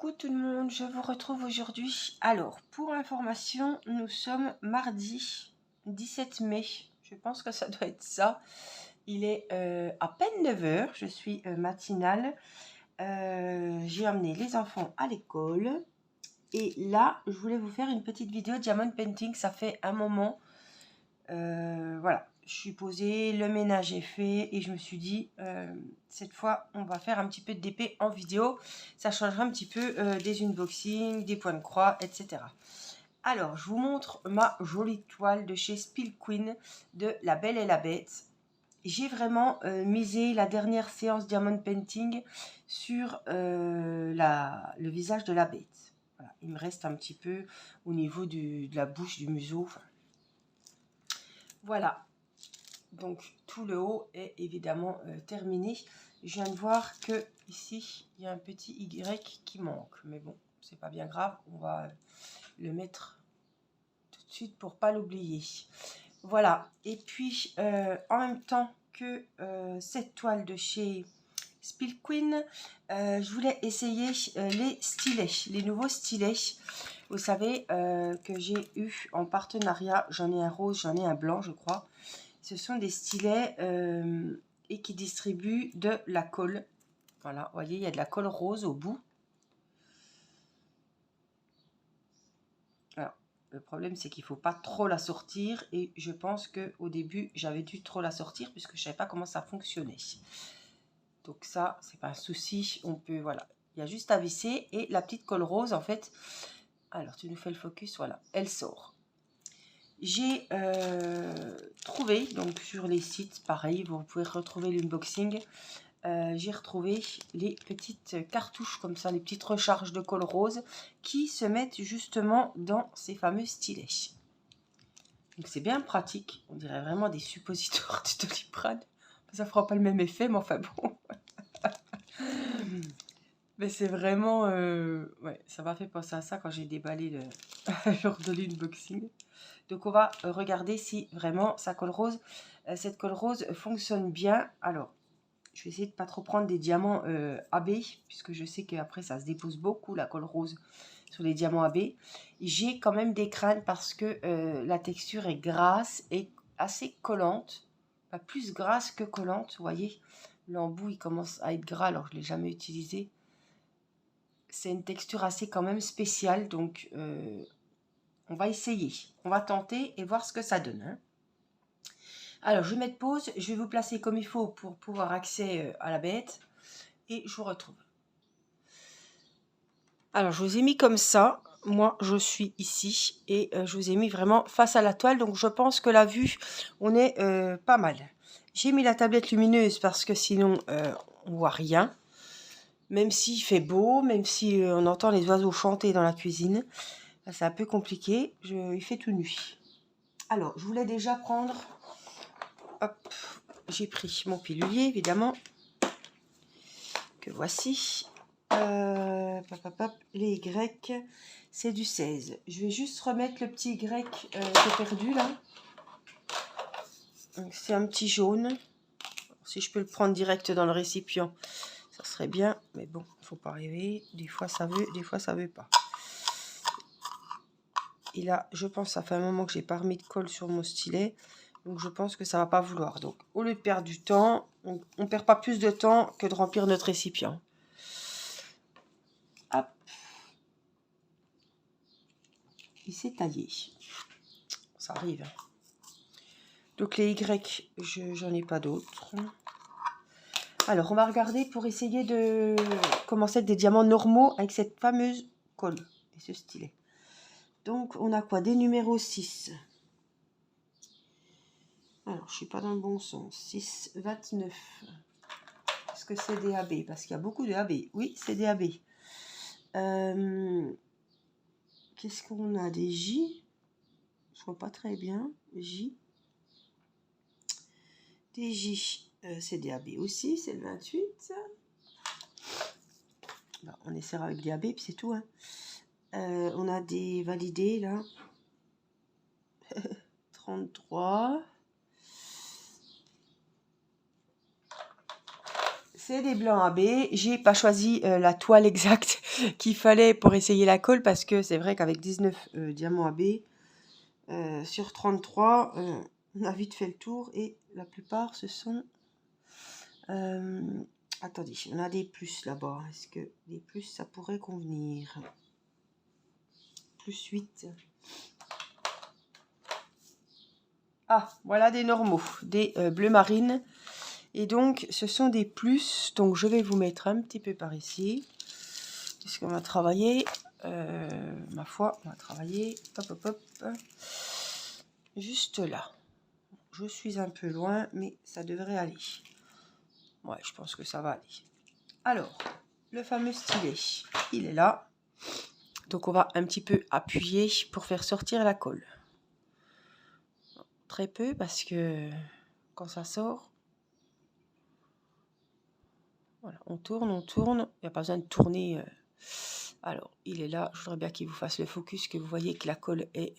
Coucou tout le monde, je vous retrouve aujourd'hui. Alors, pour information, nous sommes mardi 17 mai. Je pense que ça doit être ça. Il est à peine 9 h, je suis matinale. J'ai emmené les enfants à l'école. Et là, je voulais vous faire une petite vidéo diamond painting. Ça fait un moment. Voilà, je suis posée, le ménage est fait et je me suis dit cette fois on va faire un petit peu de DP en vidéo, ça changera un petit peu des unboxings, des points de croix, etc. Alors je vous montre ma jolie toile de chez Spill Queen de La Belle et la Bête. J'ai vraiment misé la dernière séance diamond painting sur le visage de la bête. Voilà, il me reste un petit peu au niveau de la bouche, du museau. Voilà, donc tout le haut est évidemment terminé. Je viens de voir que ici il y a un petit Y qui manque, mais bon, c'est pas bien grave, on va le mettre tout de suite pour pas l'oublier. Voilà, et puis en même temps que cette toile de chez Spill Queen, je voulais essayer les stylets, les nouveaux stylets. Vous savez que j'ai eu en partenariat, j'en ai un rose, j'en ai un blanc je crois. Ce sont des stylets et qui distribuent de la colle. Voilà, vous voyez, il y a de la colle rose au bout. Alors, le problème, c'est qu'il ne faut pas trop la sortir. Et je pense qu'au début, j'avais dû trop la sortir puisque je ne savais pas comment ça fonctionnait. Donc ça, c'est pas un souci. On peut, voilà. Il y a juste à visser. Et la petite colle rose, en fait, alors tu nous fais le focus, voilà, elle sort. J'ai trouvé, donc sur les sites, pareil, vous pouvez retrouver l'unboxing. J'ai retrouvé les petites cartouches comme ça, les petites recharges de colle rose qui se mettent justement dans ces fameux stylets. Donc c'est bien pratique, on dirait vraiment des suppositoires de Doliprane. Ça fera pas le même effet, mais enfin bon. Mais c'est vraiment... ouais, ça m'a fait penser à ça quand j'ai déballé lors de l'unboxing. Donc on va regarder si vraiment sa colle rose, cette colle rose fonctionne bien. Alors, je vais essayer de ne pas trop prendre des diamants AB, puisque je sais qu'après ça se dépose beaucoup la colle rose sur les diamants AB. J'ai quand même des craintes parce que la texture est grasse et assez collante. Pas plus grasse que collante, vous voyez. L'embout il commence à être gras alors je ne l'ai jamais utilisé. C'est une texture assez quand même spéciale, donc on va essayer. On va tenter et voir ce que ça donne. Hein. Alors, je vais mettre pause. Je vais vous placer comme il faut pour pouvoir accéder à la bête. Et je vous retrouve. Alors, je vous ai mis comme ça. Moi, je suis ici. Et je vous ai mis vraiment face à la toile. Donc, je pense que la vue, on est pas mal. J'ai mis la tablette lumineuse parce que sinon, on voit rien. Même s'il fait beau, même si on entend les oiseaux chanter dans la cuisine. C'est un peu compliqué. Il fait tout nuit. Alors, je voulais déjà prendre... Hop, j'ai pris mon pilulier, évidemment, que voici. Les Y, c'est du 16. Je vais juste remettre le petit Y que j'ai perdu, là. C'est un petit jaune. Si je peux le prendre direct dans le récipient, ça serait bien. Mais bon, il ne faut pas rêver. Des fois, ça veut, des fois, ça veut pas. Et là, je pense que ça fait un moment que j'ai pas remis de colle sur mon stylet. Donc, je pense que ça va pas vouloir. Donc, au lieu de perdre du temps, on ne perd pas plus de temps que de remplir notre récipient. Hop. Il s'est taillé. Ça arrive. Donc, les Y, j'en ai pas d'autres. Alors, on va regarder pour essayer de commencer avec des diamants normaux avec cette fameuse colle et ce stylet. Donc, on a quoi? Des numéros 6. Alors, je ne suis pas dans le bon sens. 6, 29. Est-ce que c'est des AB? Parce qu'il y a beaucoup de AB. Oui, c'est des AB. Qu'est-ce qu'on a? Des J. Je ne vois pas très bien. J. Des J. C'est des AB aussi. C'est le 28. Bon, on essaiera avec des AB, puis c'est tout. Hein. On a des validés, là. 33. c'est des blancs AB. J'ai pas choisi la toile exacte qu'il fallait pour essayer la colle parce que c'est vrai qu'avec 19 diamants AB sur 33, on a vite fait le tour et la plupart ce sont... attendez, on a des plus là-bas. Est-ce que des plus ça pourrait convenir? Plus 8. Ah, voilà des normaux, des bleus marines. Et donc, ce sont des plus. Donc, je vais vous mettre un petit peu par ici. Puisqu'on va travailler. Ma foi, on va travailler. Hop, hop, hop. Juste là. Je suis un peu loin, mais ça devrait aller. Ouais, je pense que ça va aller. Alors, le fameux stylet, il est là. Donc, on va un petit peu appuyer pour faire sortir la colle. Très peu, parce que quand ça sort... Voilà, on tourne, il n'y a pas besoin de tourner. Alors, il est là, je voudrais bien qu'il vous fasse le focus, que vous voyez que la colle est...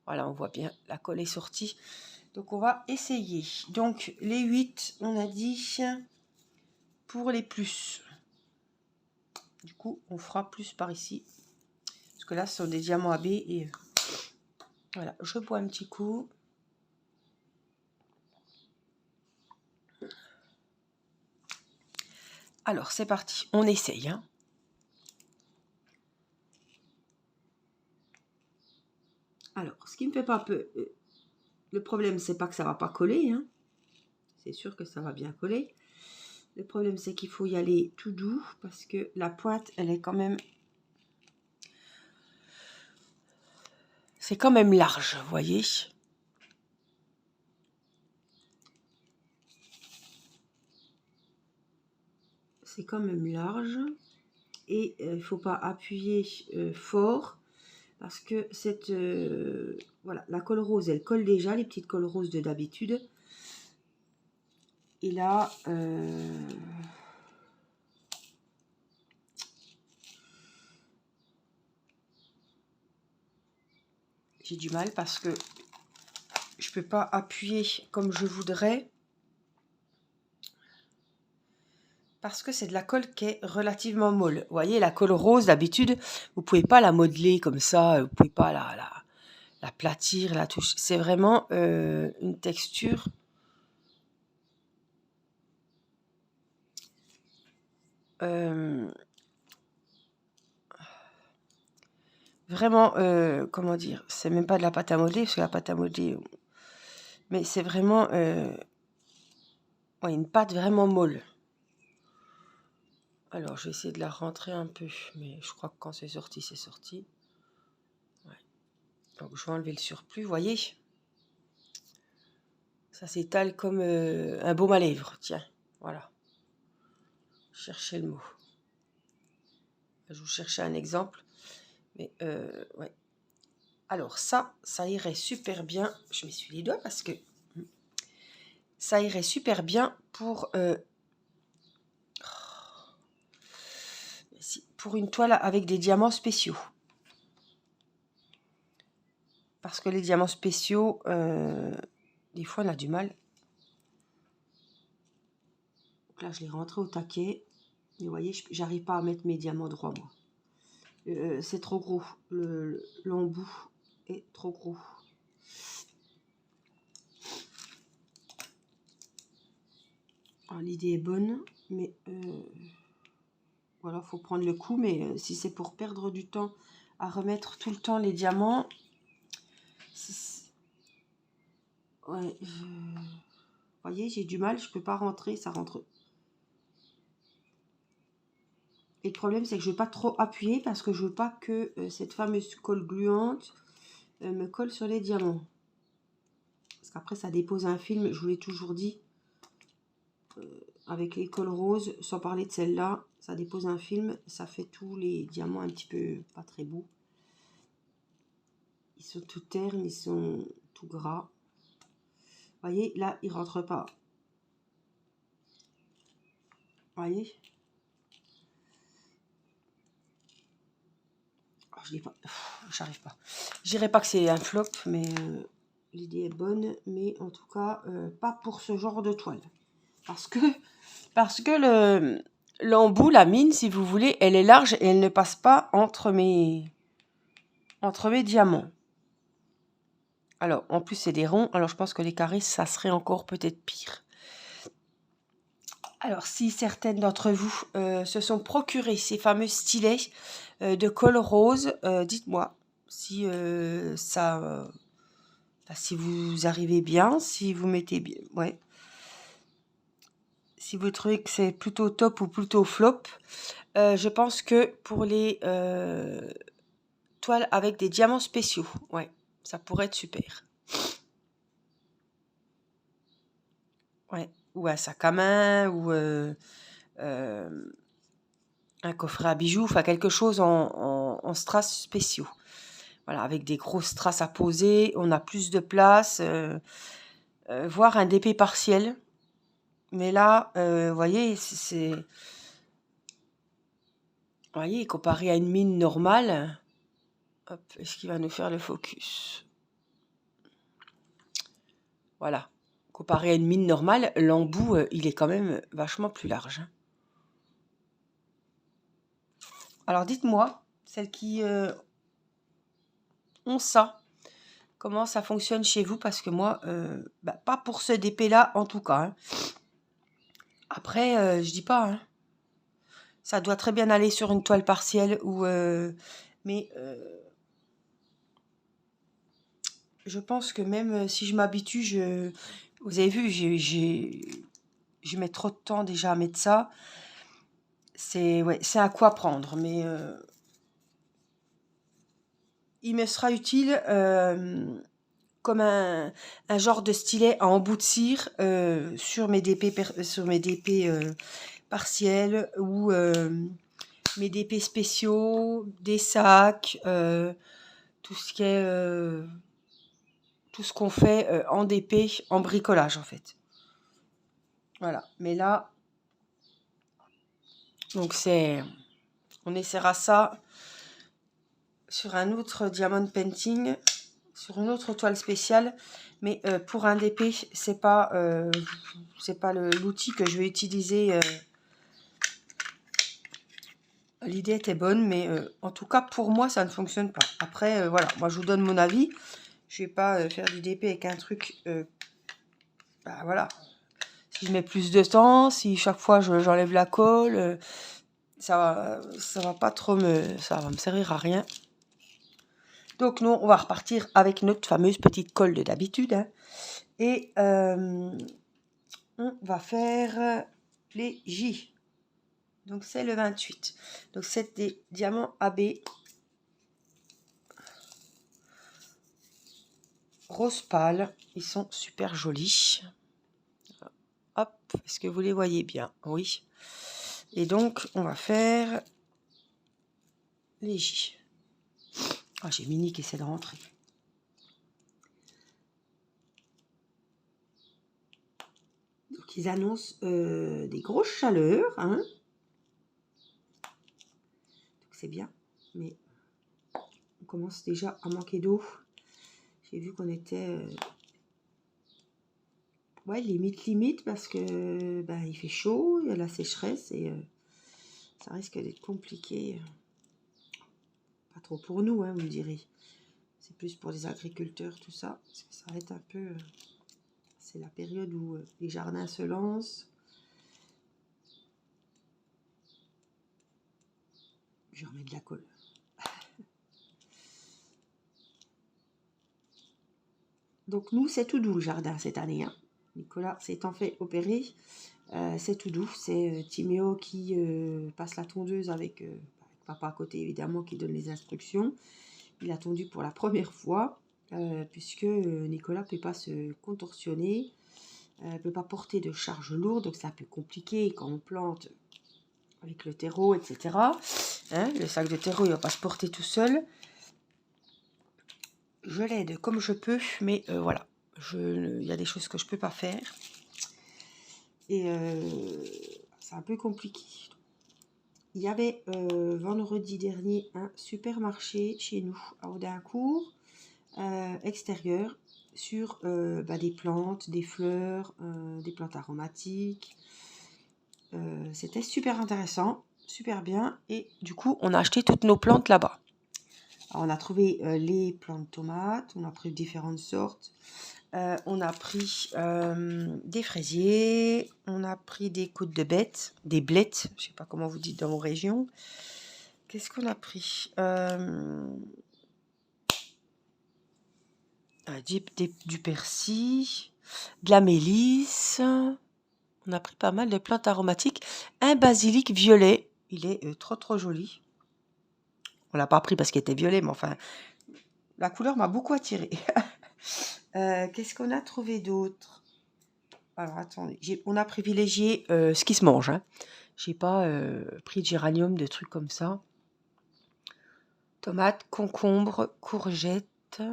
Voilà, on voit bien, la colle est sortie. Donc, on va essayer. Donc, les 8, on a dit pour les plus. Du coup, on fera plus par ici. Parce que là, ce sont des diamants AB et... voilà, je bois un petit coup. Alors, c'est parti, on essaye, hein. Alors, ce qui me fait pas peu... le problème, c'est pas que ça va pas coller, hein. C'est sûr que ça va bien coller. Le problème, c'est qu'il faut y aller tout doux parce que la pointe, elle est quand même... C'est quand même large, vous voyez. C'est quand même large. Et il ne faut pas appuyer fort parce que cette... voilà, la colle rose, elle colle déjà, les petites colles roses de d'habitude. Et là... j'ai du mal parce que je peux pas appuyer comme je voudrais. Parce que c'est de la colle qui est relativement molle. Vous voyez, la colle rose, d'habitude, vous pouvez pas la modeler comme ça. Vous pouvez pas l'aplatir, la toucher. C'est vraiment une texture... vraiment, comment dire, c'est même pas de la pâte à modeler, parce que la pâte à modeler, mais c'est vraiment ouais, une pâte vraiment molle. Alors, je vais essayer de la rentrer un peu, mais je crois que quand c'est sorti, c'est sorti. Ouais. Donc, je vais enlever le surplus, vous voyez. Ça s'étale comme un baume à lèvres, tiens, voilà. Cherchez le mot. Je vous cherchais un exemple, mais ouais. Alors, ça irait super bien. Je m'essuie les doigts parce que ça irait super bien pour une toile avec des diamants spéciaux. Parce que les diamants spéciaux, des fois on a du mal. Donc là je l'ai rentré au taquet. Et vous voyez, j'arrive pas à mettre mes diamants droits moi. C'est trop gros. L'embout est trop gros. L'idée est bonne, mais voilà, faut prendre le coup. Mais si c'est pour perdre du temps à remettre tout le temps les diamants, ouais, vous voyez, j'ai du mal, je peux pas rentrer, ça rentre. Et le problème, c'est que je ne veux pas trop appuyer parce que je veux pas que cette fameuse colle gluante me colle sur les diamants. Parce qu'après, ça dépose un film, je vous l'ai toujours dit. Avec les colles roses, sans parler de celle-là, ça dépose un film, ça fait tous les diamants un petit peu pas très beaux. Ils sont tout ternes, ils sont tout gras. Vous voyez, là, ils ne rentrent pas. Vous voyez? Oh, je l'ai pas. J'arrive pas. Je dirais pas que c'est un flop, mais l'idée est bonne. Mais en tout cas, pas pour ce genre de toile. Parce que, l'embout, la mine, si vous voulez, elle est large et elle ne passe pas entre mes diamants. Alors, en plus, c'est des ronds. Alors, je pense que les carrés, ça serait encore peut-être pire. Alors, si certaines d'entre vous se sont procurés ces fameux stylets de colle rose, dites-moi si si vous arrivez bien, si vous mettez bien, ouais. Si vous trouvez que c'est plutôt top ou plutôt flop, je pense que pour les toiles avec des diamants spéciaux, ouais, ça pourrait être super. Ouais, ou un sac à main, ou un coffret à bijoux, enfin quelque chose en strass spéciaux. Voilà, avec des grosses strass à poser, on a plus de place, voire un DP partiel. Mais là, vous voyez, vous voyez, comparé à une mine normale, hop, est-ce qu'il va nous faire le focus? Voilà. Comparé à une mine normale, l'embout, il est quand même vachement plus large. Alors dites-moi, celles qui ont ça, comment ça fonctionne chez vous? Parce que moi, pas pour ce DP-là en tout cas. Hein. Après, je dis pas, hein. Ça doit très bien aller sur une toile partielle ou... mais je pense que même si je m'habitue, vous avez vu, je mets trop de temps déjà à mettre ça. C'est à quoi prendre, mais il me sera utile comme un genre de stylet à embout de cire sur mes DP, partiels ou mes DP spéciaux, des sacs, tout ce qui est... tout ce qu'on fait en DP, en bricolage en fait. Voilà, mais là, donc on essaiera ça sur un autre diamond painting, sur une autre toile spéciale, mais pour un DP, c'est pas l'outil que je vais utiliser. L'idée était bonne, mais en tout cas pour moi ça ne fonctionne pas. Après, voilà, moi je vous donne mon avis. Je vais pas faire du DP avec un truc. Voilà. Si je mets plus de temps, si chaque fois j'enlève la colle, ça va pas trop ça va me servir à rien. Donc nous, on va repartir avec notre fameuse petite colle de d'habitude. Hein. Et on va faire les J. Donc c'est le 28. Donc c'est des diamants AB rose pâle. Ils sont super jolis. Hop, est-ce que vous les voyez bien? Oui. Et donc, on va faire les J. Ah, j'ai Mini qui essaie de rentrer. Donc, ils annoncent des grosses chaleurs. Hein. Donc, c'est bien. Mais on commence déjà à manquer d'eau. J'ai vu qu'on était... limite parce que il fait chaud, il y a la sécheresse et ça risque d'être compliqué. Pas trop pour nous, hein, vous me direz. C'est plus pour les agriculteurs, tout ça. Parce que ça va être un peu... c'est la période où les jardins se lancent. Je remets de la colle. Donc nous, c'est tout doux le jardin cette année. Hein. Nicolas s'est en fait opérer. C'est tout doux. C'est Timéo qui passe la tondeuse avec papa à côté, évidemment, qui donne les instructions. Il a tondu pour la première fois, puisque Nicolas ne peut pas se contorsionner, ne peut pas porter de charge lourde, donc c'est un peu compliqué quand on plante avec le terreau, etc. Hein, le sac de terreau, il ne va pas se porter tout seul. Je l'aide comme je peux, mais voilà, il y a des choses que je ne peux pas faire. Et c'est un peu compliqué. Il y avait vendredi dernier un supermarché chez nous, à Audincourt, extérieur. sur des plantes, des fleurs, des plantes aromatiques. C'était super intéressant, super bien. Et du coup, on a acheté toutes nos plantes là-bas. Alors, on a trouvé les plantes de tomates, on a pris différentes sortes. On a pris des fraisiers, on a pris des côtes de bête, des blettes, je ne sais pas comment vous dites dans vos régions. Qu'est-ce qu'on a pris du persil, de la mélisse. On a pris pas mal de plantes aromatiques. Un basilic violet, il est trop joli. On l'a pas pris parce qu'il était violet, mais enfin, la couleur m'a beaucoup attirée. Qu'est-ce qu'on a trouvé d'autre? Alors attendez, on a privilégié ce qui se mange. Hein. J'ai pas pris de géranium, de trucs comme ça. Tomates, concombres, courgettes,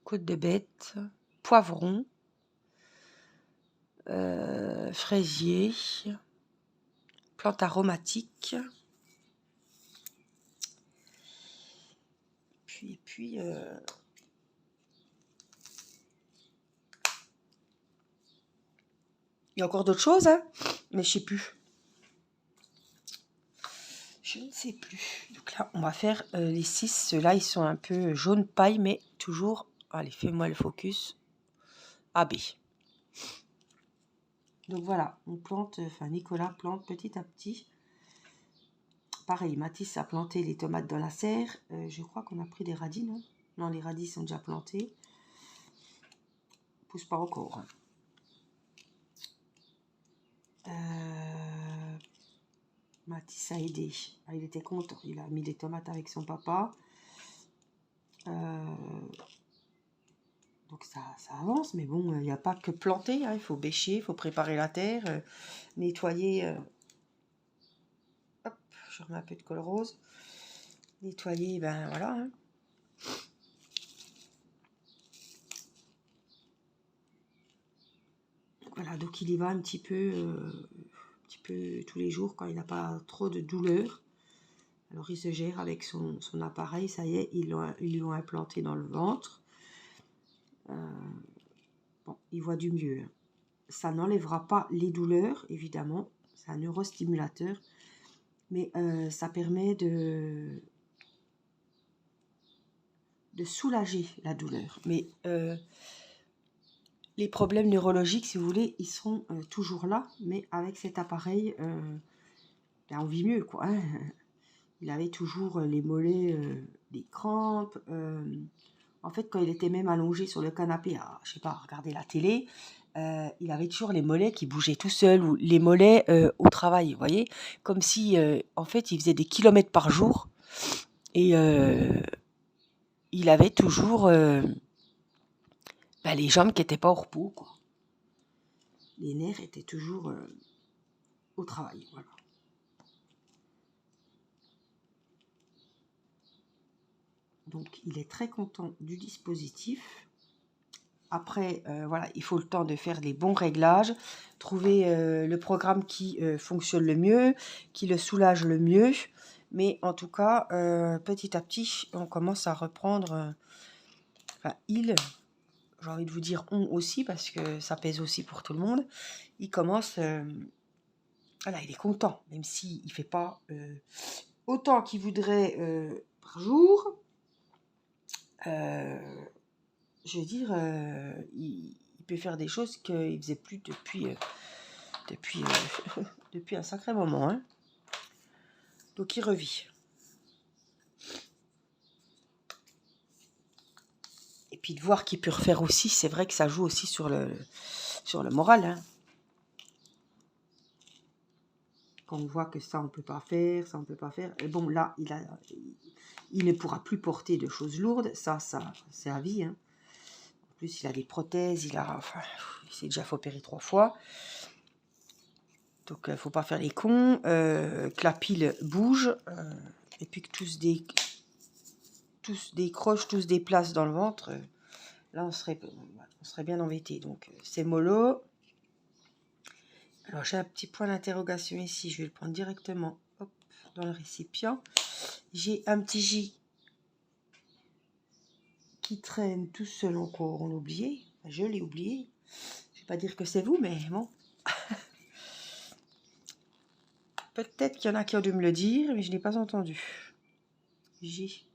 côte de bête, poivrons, fraisiers, plantes aromatiques. Puis il y a encore d'autres choses, hein, mais je sais plus. Je ne sais plus. Donc là, on va faire les 6. Ceux-là, ils sont un peu jaune paille, mais toujours... Allez, fais-moi le focus. AB. Donc voilà, on plante... Enfin, Nicolas plante petit à petit. Pareil, Mathis a planté les tomates dans la serre. Je crois qu'on a pris des radis, non? Non, les radis sont déjà plantés. Pousse pas encore. Mathis a aidé. Ah, il était content. Il a mis des tomates avec son papa. Donc ça avance, mais bon, il n'y a pas que planter. Hein, il faut bêcher, il faut préparer la terre, nettoyer. Hop, je remets un peu de colle rose. Nettoyer, ben voilà. Hein. Voilà, donc il y va un petit peu tous les jours quand il n'a pas trop de douleur. Alors il se gère avec son appareil, ça y est, ils lui ont implanté dans le ventre. Bon, il voit du mieux. Ça n'enlèvera pas les douleurs, évidemment. C'est un neurostimulateur. Mais ça permet de soulager la douleur. Mais les problèmes neurologiques, si vous voulez, ils seront toujours là. Mais avec cet appareil, on vit mieux, quoi. Hein. Il avait toujours les mollets, des crampes. En fait, quand il était même allongé sur le canapé, je sais pas, à regarder la télé, il avait toujours les mollets qui bougeaient tout seuls, ou les mollets au travail, vous voyez, comme si, en fait, il faisait des kilomètres par jour, et il avait toujours les jambes qui n'étaient pas au repos, quoi. Les nerfs étaient toujours au travail, voilà. Donc, il est très content du dispositif. Après, voilà, il faut le temps de faire les bons réglages, trouver le programme qui fonctionne le mieux, qui le soulage le mieux. Mais en tout cas, petit à petit, on commence à reprendre... j'ai envie de vous dire on aussi, parce que ça pèse aussi pour tout le monde. Il commence... voilà, il est content, même s'il ne fait pas autant qu'il voudrait par jour. Je veux dire, il peut faire des choses qu'il ne faisait plus depuis un sacré moment. Hein. Donc il revit. Et puis de voir qu'il peut refaire aussi, c'est vrai que ça joue aussi sur le moral. Hein. Quand on voit que ça on peut pas faire, ça on peut pas faire. Et bon là, il ne pourra plus porter de choses lourdes. Ça c'est à vie. Hein. En plus il a des prothèses, il s'est déjà fait opérer 3 fois. Donc, il ne faut pas faire les cons, que la pile bouge, et puis que tout se décroche, tout se déplace dans le ventre. Là, on serait bien embêté. Donc, c'est mollo. Alors, j'ai un petit point d'interrogation ici. Je vais le prendre directement dans le récipient. J'ai un petit qui traîne tout seul encore. On l'a oublié. Enfin, je l'ai oublié. Je vais pas dire que c'est vous, mais bon. Peut-être qu'il y en a qui ont dû me le dire, mais je n'ai pas entendu. J.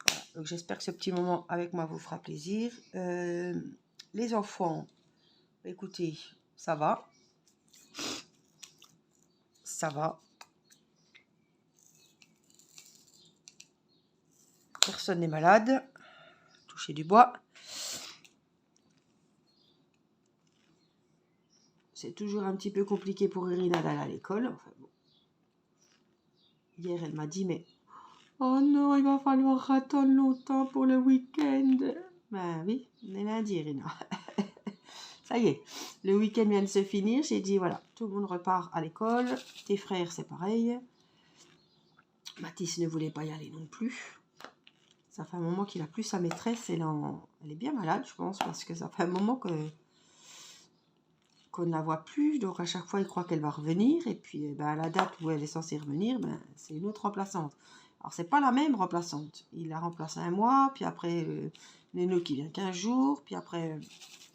Voilà. Donc j'espère que ce petit moment avec moi vous fera plaisir. Les enfants, écoutez, ça va. Ça va. Personne n'est malade. Toucher du bois. C'est toujours un petit peu compliqué pour Irina d'aller à l'école. Enfin, bon. Hier, elle m'a dit, mais... Oh non, il va falloir attendre longtemps pour le week-end. Ben oui, on est lundi, Irina. Ça y est, le week-end vient de se finir. J'ai dit, voilà, tout le monde repart à l'école. Tes frères, c'est pareil. Mathis ne voulait pas y aller non plus. Ça fait un moment qu'il a plus sa maîtresse. Elle est bien malade, je pense, parce que ça fait un moment qu'on ne la voit plus. Donc, à chaque fois, il croit qu'elle va revenir. Et puis, ben, à la date où elle est censée revenir, ben, c'est une autre remplaçante. Alors, c'est pas la même remplaçante. Il la remplace un mois, puis après, Néno qui vient 15 jours, puis après,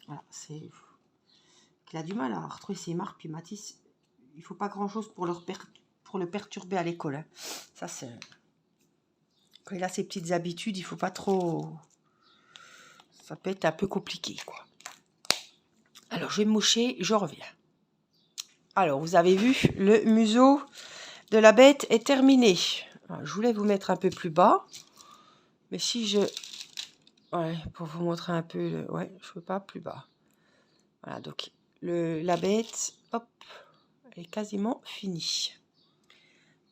voilà, c'est... Il a du mal à retrouver ses marques, puis Mathis, il faut pas grand-chose pour le perturber à l'école. Hein. Ça, c'est... Quand il a ses petites habitudes, il faut pas trop... Ça peut être un peu compliqué, quoi. Alors, je vais me moucher, je reviens. Alors, vous avez vu, le museau de la bête est terminé. Alors, je voulais vous mettre un peu plus bas. Mais si je... Ouais, pour vous montrer un peu... Ouais, je ne veux pas plus bas. Voilà, donc la bête, hop, elle est quasiment finie.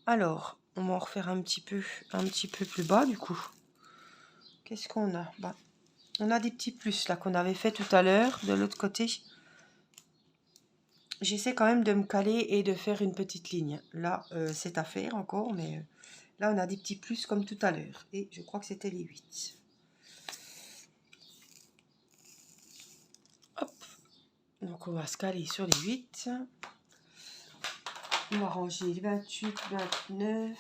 Alors, on va en refaire un petit peu plus bas, du coup. Qu'est-ce qu'on a? Bah, on a des petits plus, là, qu'on avait fait tout à l'heure, de l'autre côté. J'essaie quand même de me caler et de faire une petite ligne. Là, c'est à faire encore, mais là, on a des petits plus comme tout à l'heure. Et je crois que c'était les 8. Hop. Donc, on va se caler sur les 8. On va ranger les 28, 29,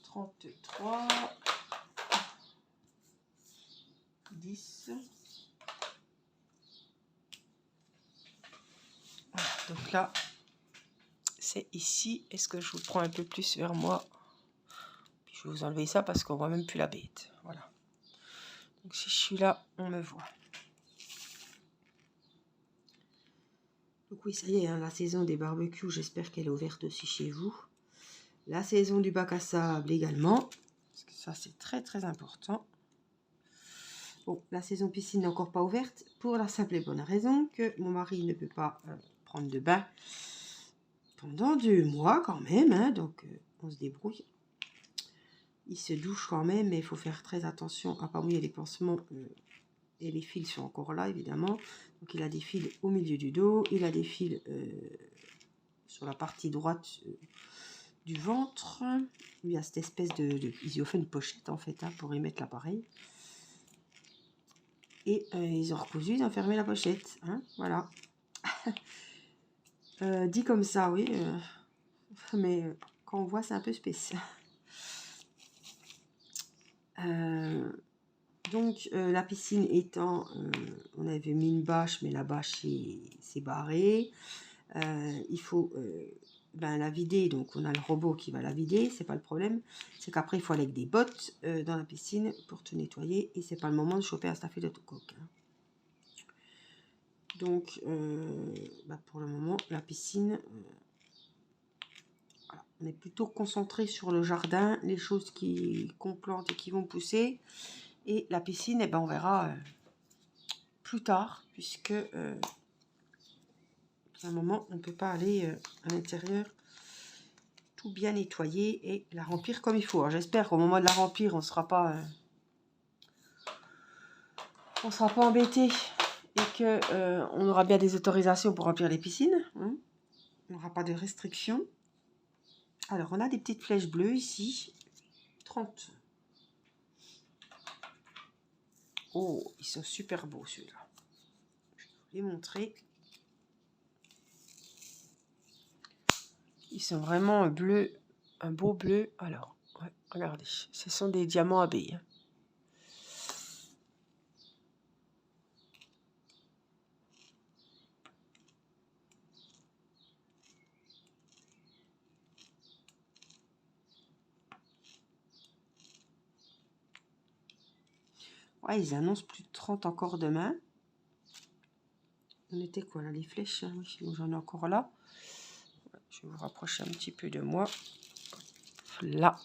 33, 10. Voilà, donc là, c'est ici. Est-ce que je vous prends un peu plus vers moi? Puis je vais vous enlever ça parce qu'on voit même plus la bête. Voilà. Donc si je suis là, on me voit. Donc oui, ça y est, hein, la saison des barbecues, j'espère qu'elle est ouverte aussi chez vous. La saison du bac à sable également. Parce que ça, c'est très très important. Bon, la saison piscine n'est encore pas ouverte pour la simple et bonne raison que mon mari ne peut pas prendre de bain pendant 2 mois quand même. Hein, donc, on se débrouille. Il se douche quand même, mais il faut faire très attention à ne pas mouiller les pansements. Et les fils sont encore là, évidemment. Donc, il a des fils au milieu du dos. Il a des fils sur la partie droite du ventre. Il y a cette espèce ils ont fait une pochette, en fait, hein, pour y mettre l'appareil. Et ils ont recousu, ils ont fermé la pochette. Hein, voilà. Dit comme ça, oui. Mais quand on voit, c'est un peu spécial. Donc, la piscine étant... on avait mis une bâche, mais la bâche s'est barrée. Il faut la vider. Donc, on a le robot qui va la vider. C'est pas le problème. C'est qu'après, il faut aller avec des bottes dans la piscine pour tout nettoyer. Et c'est pas le moment de choper un staffet d'autocoque. Hein. Donc, pour le moment, la piscine... voilà. On est plutôt concentré sur le jardin, les choses qu'on plante et qui vont pousser. Et la piscine, on verra plus tard, puisque à un moment, on ne peut pas aller à l'intérieur tout bien nettoyer et la remplir comme il faut. J'espère qu'au moment de la remplir, on ne sera pas embêté et que on aura bien des autorisations pour remplir les piscines. Hein. On n'aura pas de restrictions. Alors, on a des petites flèches bleues ici. 30. Oh, ils sont super beaux ceux-là. Je vais vous les montrer. Ils sont vraiment bleus, un beau bleu. Alors, ouais, Regardez, ce sont des diamants AB. Ouais, ils annoncent plus de 30 encore demain. On était quoi là, les flèches, hein? Oui, j'en ai encore là. Je vais vous rapprocher un petit peu de moi. Là.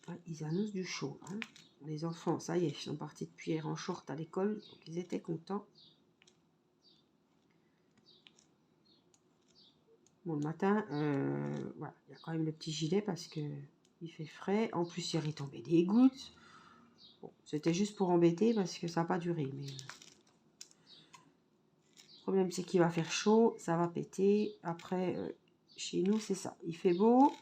Ouais, ils annoncent du chaud. Hein. Les enfants, ça y est, ils sont partis depuis hier en short à l'école. Donc ils étaient contents. Bon, le matin, voilà, il y a quand même le petit gilet parce que il fait frais. En plus, hier, il tombait des gouttes. Bon, c'était juste pour embêter parce que ça n'a pas duré. Mais le problème, c'est qu'il va faire chaud, ça va péter. Après, chez nous, c'est ça. Il fait beau.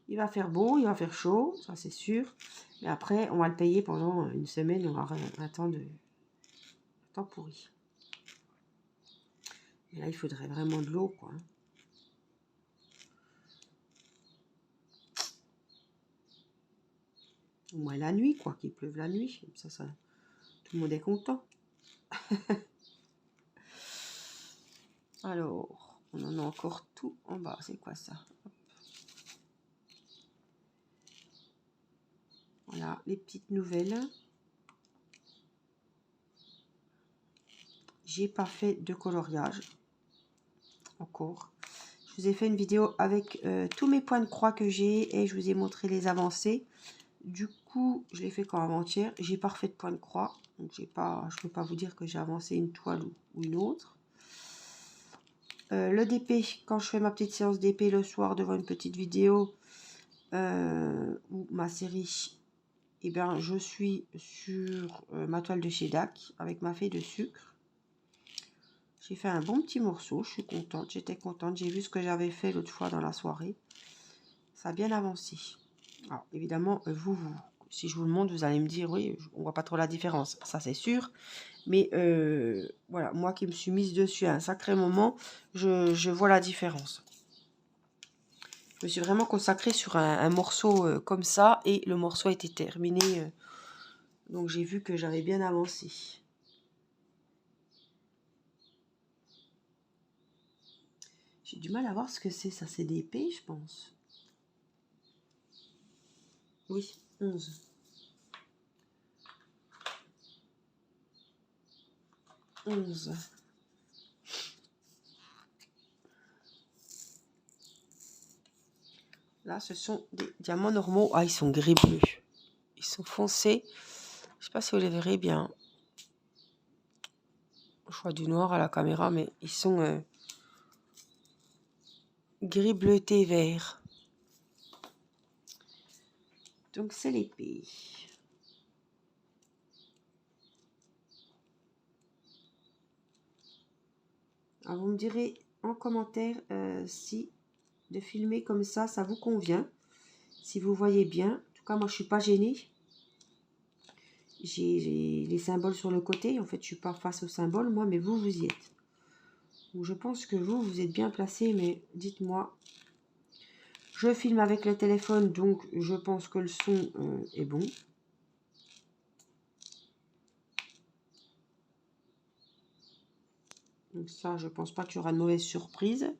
Il va faire beau, il va faire chaud, ça c'est sûr. Mais après, on va le payer pendant une semaine, on va avoir un temps pourri. Et là, il faudrait vraiment de l'eau, quoi. Au moins la nuit, quoi, qu'il pleuve la nuit. Comme ça, tout le monde est content. Alors, on en a encore tout en bas. C'est quoi ça? Hop. Voilà, les petites nouvelles. J'ai pas fait de coloriage encore. Je vous ai fait une vidéo avec tous mes points de croix que j'ai et je vous ai montré les avancées. Du coup, je l'ai fait quand avant-hier. J'ai pas refait de point de croix. Donc, je peux pas vous dire que j'ai avancé une toile ou une autre. Le DP, quand je fais ma petite séance d'épée le soir devant une petite vidéo ou ma série, eh bien, je suis sur ma toile de chez DAC avec ma feuille de sucre. J'ai fait un bon petit morceau. Je suis contente. J'étais contente. J'ai vu ce que j'avais fait l'autre fois dans la soirée. Ça a bien avancé. Alors, évidemment, si je vous le montre, vous allez me dire, oui, on voit pas trop la différence. Ça, c'est sûr. Mais voilà, moi qui me suis mise dessus à un sacré moment, je vois la différence. Je me suis vraiment consacrée sur un morceau comme ça. Et le morceau a été terminé. Donc, j'ai vu que j'avais bien avancé. J'ai du mal à voir ce que c'est. Ça, c'est des épées, je pense. Oui, 11. 11. Là, ce sont des diamants normaux. Ah, ils sont gris-bleu. Ils sont foncés. Je sais pas si vous les verrez bien. Je vois du noir à la caméra, mais ils sont gris, bleuté, vert. Donc, c'est l'épée. Alors, vous me direz en commentaire si de filmer comme ça vous convient. Si vous voyez bien. En tout cas, moi, je suis pas gênée. J'ai les symboles sur le côté. En fait, je suis pas face aux symboles, moi, mais vous y êtes. Donc, je pense que vous êtes bien placé, mais dites-moi. Je filme avec le téléphone, donc je pense que le son est bon. Donc ça, je pense pas qu'il y aura de mauvaise surprise.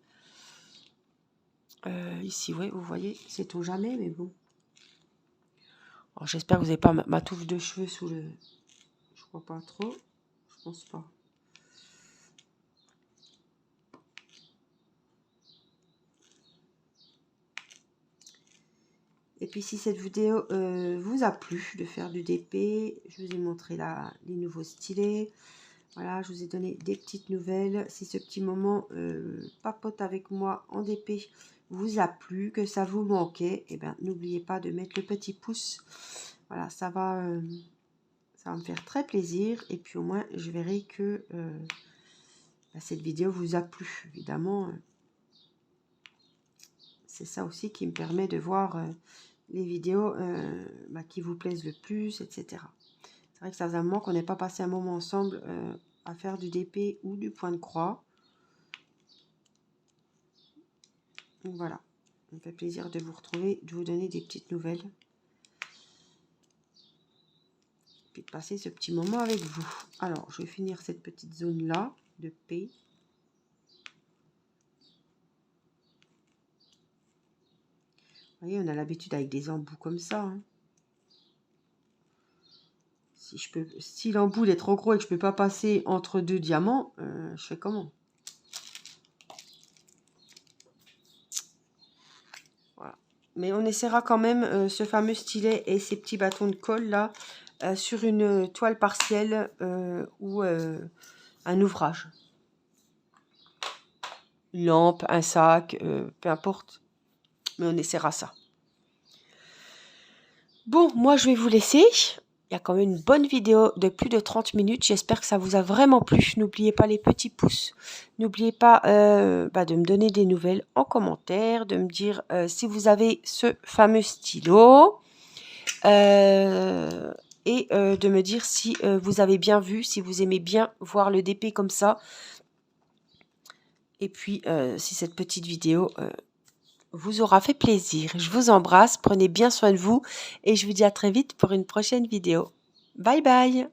Ici, oui, vous voyez, sait-on jamais, mais bon. J'espère que vous n'avez pas ma touffe de cheveux sous le... Je crois pas trop. Je pense pas. Et puis si cette vidéo vous a plu de faire du DP, je vous ai montré là les nouveaux stylets. Voilà, je vous ai donné des petites nouvelles. Si ce petit moment papote avec moi en DP vous a plu, que ça vous manquait, eh bien n'oubliez pas de mettre le petit pouce. Voilà, ça va me faire très plaisir. Et puis au moins, je verrai que cette vidéo vous a plu. Évidemment, c'est ça aussi qui me permet de voir les vidéos qui vous plaisent le plus, etc. C'est vrai que ça faisait un moment qu'on n'ait pas passé un moment ensemble à faire du DP ou du point de croix. Donc voilà, ça me fait plaisir de vous retrouver, de vous donner des petites nouvelles. Puis de passer ce petit moment avec vous. Alors, je vais finir cette petite zone-là de paix. Vous voyez, on a l'habitude avec des embouts comme ça. Hein. Si l'embout est trop gros et que je ne peux pas passer entre deux diamants, je fais comment? Voilà. Mais on essaiera quand même ce fameux stylet et ces petits bâtons de colle là sur une toile partielle ou un ouvrage. Une lampe, un sac, peu importe. Mais on essaiera ça. Bon, moi je vais vous laisser. Il y a quand même une bonne vidéo de plus de 30 minutes. J'espère que ça vous a vraiment plu. N'oubliez pas les petits pouces. N'oubliez pas de me donner des nouvelles en commentaire, de me dire si vous avez ce fameux stylo. Et de me dire si vous avez bien vu, si vous aimez bien voir le DP comme ça. Et puis, si cette petite vidéo vous aura fait plaisir. Je vous embrasse, prenez bien soin de vous et je vous dis à très vite pour une prochaine vidéo. Bye bye!